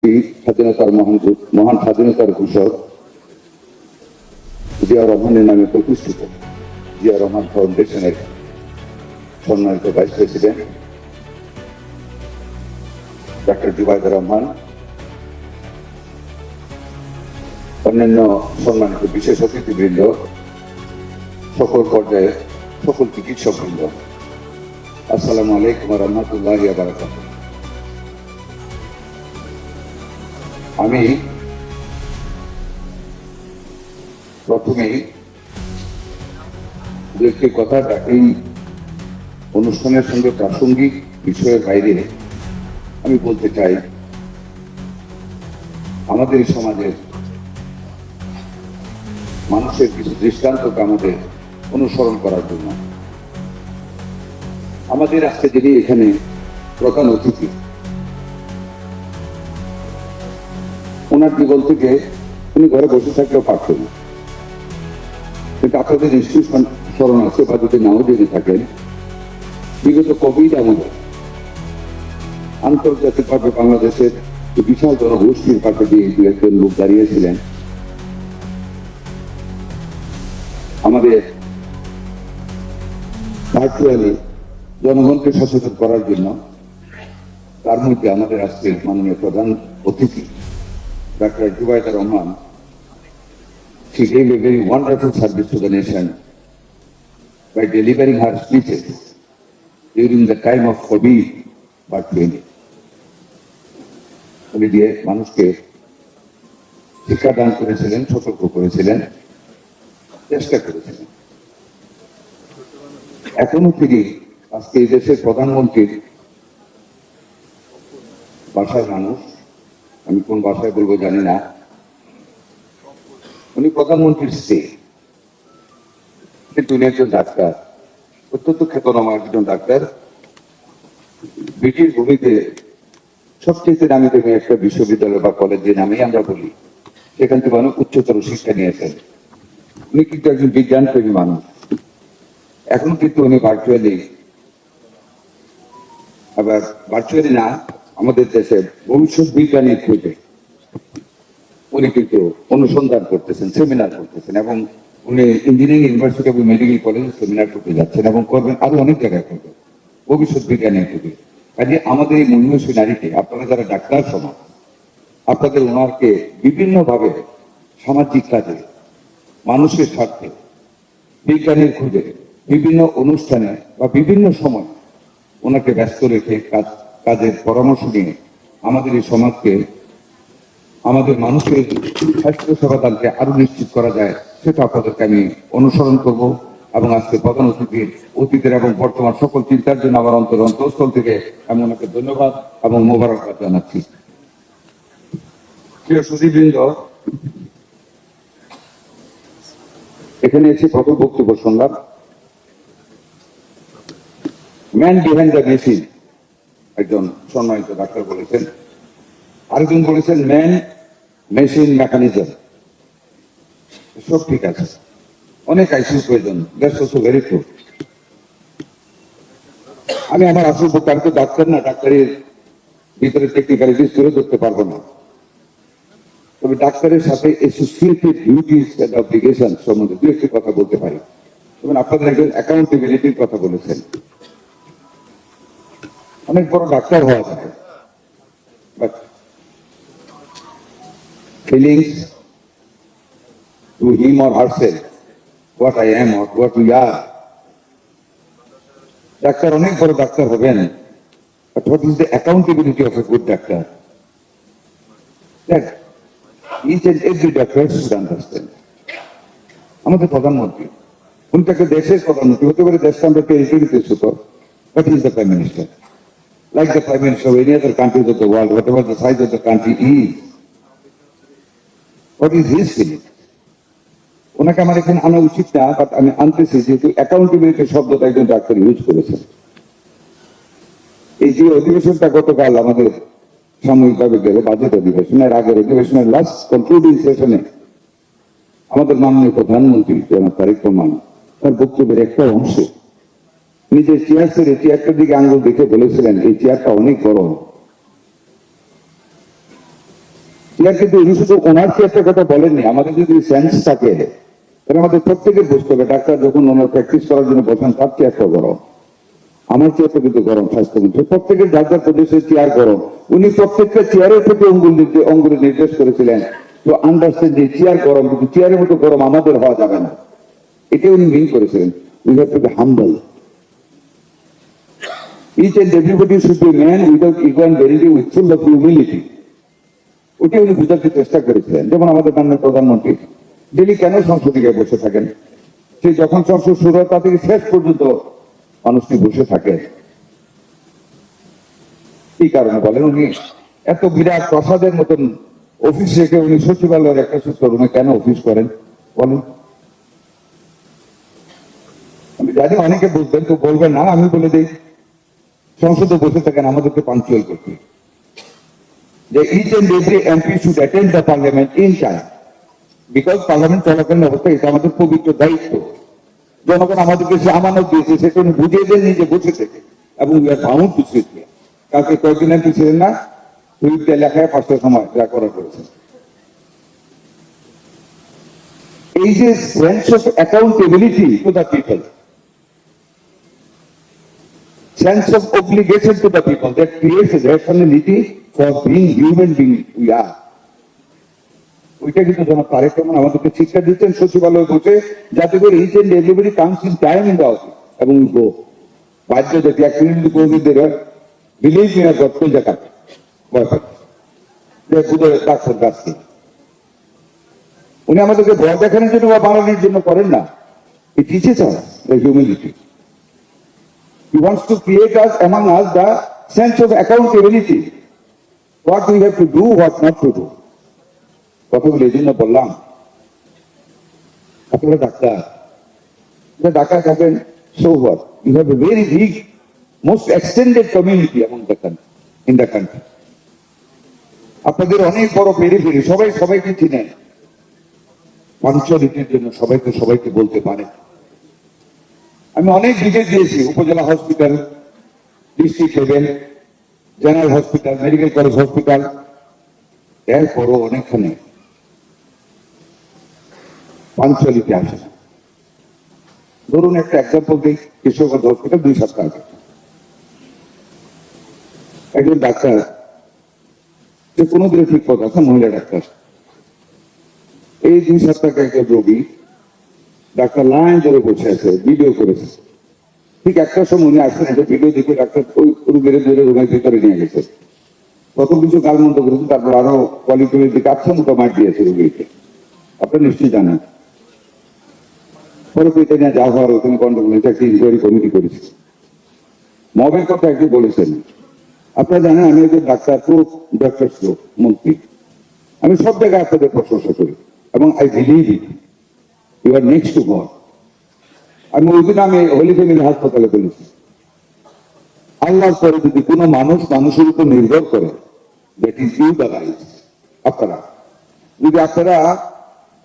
স্বাধীনতার মহান স্বাধীনতার ঘোষক জিয়া রহমানের নামে প্রতিষ্ঠিত জিয়া রহমান ফাউন্ডেশনের সম্মানিত vice president doctor Zubaidur Rahman, অন্যান্য সম্মানিত বিশেষ অতিথিবৃন্দ, সকল পর্যায়ে সকল চিকিৎসকবৃন্দ, আসসালামু আলাইকুম ওয়া রাহমাতুল্লাহি ওয়া বারাকাতুহু। আমি প্রথমেই দু একটি কথা এই অনুষ্ঠানের সঙ্গে প্রাসঙ্গিক বিষয়ের বাইরে আমি বলতে চাই। আমাদের সমাজের মানুষের কিছু দৃষ্টান্তকে আমাদের অনুসরণ করার জন্য আমাদের আজকে যিনি এখানে প্রধান অতিথি, ওনার জীবন থেকে উনি ঘরে বসে থাকলেও পারতেন, কিন্তু আপনাদের নিশ্চয়ই স্মরণ আছে বা যদি নাও জেনে থাকেন, বিগত কোভিড আমলে আন্তর্জাতিকভাবে বাংলাদেশের বিশাল জনগোষ্ঠীর পাশে দিয়ে দু একজন লোক দাঁড়িয়েছিলেন আমাদের ভার্চুয়ালি জনগণকে সচেতন করার জন্য। তার মধ্যে আমাদের আজকের মাননীয় প্রধান অতিথি doctor Zubaidur Rahman, she gave a very wonderful service to the nation by delivering her speeches during the time of COVID virtually. উনি দিয়ে মানুষকে শিক্ষাদান করেছিলেন, সতর্ক করেছিলেন, চেষ্টা করেছিলেন। এখনো তিনি আজকে এই দেশের প্রধানমন্ত্রীর বাসার মানুষ, আমি কোন ভাষায় বলবো জানি না, উনি প্রধানমন্ত্রীর স্ত্রী, কিন্তু উনি একজন ডাক্তার, অত্যন্ত খ্যাতনামা একজন ডাক্তার। ব্রিটিশ ভূমিতে সবচেয়ে নামি দামি একটা বিশ্ববিদ্যালয় বা কলেজ যে নামেই আমরা বলি, সেখান থেকে অনেক উচ্চতর শিক্ষা নিয়েছেন। উনি কিন্তু একজন বিজ্ঞান প্রেমী মানুষ। এখন কিন্তু উনি ভার্চুয়ালি, আবার ভার্চুয়ালি না, আমাদের দেশে ভবিষ্যৎ বিজ্ঞানীর খোঁজে উনি কিন্তু অনুসন্ধান করতেছেন, সেমিনার করতেছেন, এবং উনি ইঞ্জিনিয়ারিং ইউনিভার্সিটি এবং মেডিকেল কলেজে সেমিনার করতে যাচ্ছেন এবং করবেন, আরো অনেক জায়গায় করবেন ভবিষ্যৎ বিজ্ঞানীর খোঁজে। কাজে আমাদের এই মহিষী নারীকে, আপনারা যারা ডাক্তার সমাজ, আপনাদের ওনারকে বিভিন্নভাবে সামাজিক কাজে, মানুষের স্বার্থে, বিজ্ঞানীর খোঁজে, বিভিন্ন অনুষ্ঠানে বা বিভিন্ন সময় ওনাকে ব্যস্ত রেখে কাজের পরামর্শ নিয়ে আমাদের এই সমাজকে, আমাদের মানুষের স্বাস্থ্য সেবা দানকে আরো নিশ্চিত করা যায়, সেটা আপনাদেরকে আমি অনুসরণ করব। এবং আজকে প্রধান অতিথির এবং বর্তমান সকল চিন্তার জন্য আমার অন্তঃস্থল থেকে আমি ওনাকে ধন্যবাদ এবং মোবারকবাদ জানাচ্ছি। প্রিয় সুধীবৃন্দ, এখানে এসে প্রথম বক্তব্য শুনলাম, ম্যান বিহাইন্ড দ্য মেশিন, একজন সম্মানিত ডাক্তার বলেছেন, আরেকজন বলেছেন ম্যান মেশিন মেকানিজম। সব ঠিক আছে, অনেক আইসিউ প্রয়োজন, দ্যাটস অলসো ভেরি ট্রু। আমি আমার আসল বক্তব্য, আমি তো ডাক্তার না, ডাক্তারের ভিতরে টেকনিক্যালিটিস তুলে ধরতে পারবো না, তবে ডাক্তারের সাথে অ্যাসোসিয়েটেড ডিউটিস এন্ড অব্লিগেশন সম্বন্ধে দু একটি কথা বলতে পারি। যেমন আপনাদের একজন অ্যাকাউন্টেবিলিটির কথা বলেছেন। অনেক বড় ডাক্তার হওয়া যায়, but feelings to him or herself, what I am or what we are. Doctor অনেক বড় ডাক্তার হবেন, but what is the accountability of a good doctor? That each and every doctor should understand. আমাদের প্রধানমন্ত্রী, উনি তাকে দেশের প্রধানমন্ত্রী হতে পারে, দেশটা আমরা টেরিটরিতে ছোট, but he is the prime minister. Like the prime minister of any other countries of the world, whatever the size of the country is, what is his feeling? ওনাকে আমার এখানে আনা উচিত না, বাট আমি আনতেছি যেহেতু অ্যাকাউন্টেবিলিটি শব্দটা একজন ডাক্তার ইউজ করেছেন। এই যে অধিবেশনটা গতকাল আমাদের সাময়িকভাবে গেল, বাজেট অধিবেশনের আগের অধিবেশনের লাস্ট কনক্লুডিং সেশনে আমাদের মাননীয় প্রধানমন্ত্রী জনাব তারেক রহমান তার বক্তব্যের একটা অংশে নিজের চেয়ার ছেড়ে চেয়ারটার দিকে আঙ্গুল দেখে বলেছিলেন, এই চেয়ারটা অনেক বড়, চেয়ার কিন্তু উনি শুধু ওনার চেয়ারটার কথা বলেননি, আমাদের যদি সেন্স থাকে তাহলে আমাদের প্রত্যেকের বুঝতে হবে ডাক্তার যখন ওনার প্র্যাকটিস করার জন্য বসেন তার চেয়ারটা গরম, আমার চেয়ারটা কিন্তু গরম। স্বাস্থ্যমন্ত্রী প্রত্যেকের যার যার প্রদেশের চেয়ার গরম, উনি প্রত্যেকটা চেয়ারের প্রতি অঙ্গুলি নির্দেশ করেছিলেন তো আন্ডারস্ট্যান্ড যে চেয়ার গরম, কিন্তু চেয়ারের মতো গরম আমাদের হওয়া যাবে না, এটা উনি মিন করেছিলেন। We have to be humble, each and everybody should be man without ego and vanity, with full of humility. ওটা উনি বুঝাতে চেষ্টা করেছিলেন। যেমন আমাদের মাননীয় প্রধানমন্ত্রী ডেলি কেন সংসদে গিয়ে বসে থাকেন, সে যখন সংসদ শুরু হয় তা থেকে শেষ পর্যন্ত মানুষটি বসে থাকে, কি কারণে বলেন? উনি এত বিরাট প্রাসাদের মতন অফিস রেখে উনি সচিবালয়ের একটা ছোট্ট রুমে কেন অফিস করেন বলেন? আমি জানি অনেকে বুঝবেন, তো বলবেন না, আমি বলে দিই সংসদে বসে থাকেন আমাদেরকে পাঞ্চুয়াল করতে, যে each and every MP should attend the parliament in time, because parliament চলাকালীন অবস্থায় এটা আমাদের পবিত্র দায়িত্ব। জনগণ আমাদেরকে সে আমানত দিয়েছে, সেটা উনি বুঝিয়ে দেন নিজে বসে থেকে, এবং বাউন্ড টু সিট। কালকে কয়েকদিন MP ছিলেন না, হুইপ দিয়ে লেখায় 5টার সময় যা করা করেছেন। এই যে sense of accountability to the people, sense of obligation to the people, that creates a rationality for being human being we are. ওইটা কিন্তু জনাব তারেক রহমান আমাদেরকে শিক্ষা দিচ্ছেন সচিবালয়ে বসে, যাতে করে each and everybody comes in time in the office, এবং বাধ্য যদি এক মিনিট করে দিতে বিলিভ মি আর গত জায়গা ডাক্তার কাছে উনি আমাদেরকে ভয় দেখানোর জন্য বা বাড়ানোর জন্য করেন না, it teaches us the humility. He wants to create us among us the sense of accountability. What we have to do, what not to do. কথাগুলো এই জন্য বললাম, আপনারা ডাক্তার, ডাক্তার থাকেন, so what? You have a very big, most extended community among the country, in the country. আপনাদের অনেক বড় periphery, সবাই সবাইকে চিনেন, পাঞ্চুয়ালিটির জন্য সবাইকে সবাইকে বলতে পারে। আমি অনেক ভিজিট দিয়েছি, উপজেলা hospital, district level, general hospital, medical college hospital, এরপরও অনেকখানে পাঞ্চুয়ালিটি আসে না। ধরুন একটা এক্সাম্পল দিই, কিশোরগঞ্জ হসপিটাল 2 সপ্তাহ আগে একজন ডাক্তার, যে কোনো দিনে ঠিক কথা আছে, মহিলা ডাক্তার, এই 2 সপ্তাহ একজন রোগী ডাক্তার লাইন ধরে বসে আছে, ভিডিও করেছে। ঠিক একটার সময় উনি আসছেন, একটা ভিডিও দেখে ডাক্তার ওই রুমের ধরে রুমের ভিতরে নিয়ে গেছে, কত কিছু গালমন্দ করেছে, তারপর আরো কোয়ালিটির দিকে আচ্ছা মতো মার দিয়েছে রুগীকে, আপনারা নিশ্চয়ই জানেন। পরে এটা নিয়ে যা হওয়ার ওখানে গন্ডগোল, একটা ইনকোয়ারি কমিটি করেছে। মবের কথা একটু বলেছেন, আপনারা জানেন আমি একজন ডাক্তার, পুরো ডক্টর মন্ত্রী, আমি সব জায়গায় আপনাদের প্রশংসা করি, এবং I believe it, you are next to God. আমি ওই দিন আমি হোলি ফ্যামিলি হাসপাতালে বলেছি, আল্লাহর পরে যদি কোনো মানুষ মানুষের উপর নির্ভর করে, that is you the right. আপনারা যদি আপনারা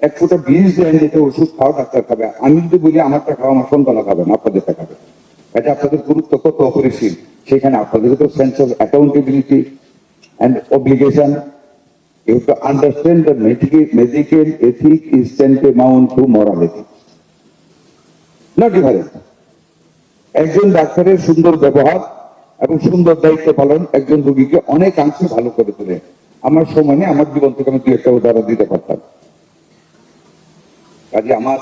1 ফোঁটা বীজ দেন, যেটা ওষুধ খাও ডাক্তার খাবে, আমি যদি বলি আমারটা খাওয়া আমার সন্তান খাবেন, আপনাদেরটা খাবে, এটা আপনাদের গুরুত্ব কত অপরিসীম। সেখানে আপনাদের তো sense of accountability and obligation, you have to understand that medical ethics is tantamount to morality, not different. একজন ডাক্তারের সুন্দর ব্যবহার এবং সুন্দর দায়িত্ব পালন একজন রোগীকে অনেকাংশে ভালো করে তোলে। আমার জীবন থেকে আমি 2-1টা উদাহরণ দিতে পারতাম, কাজে আমার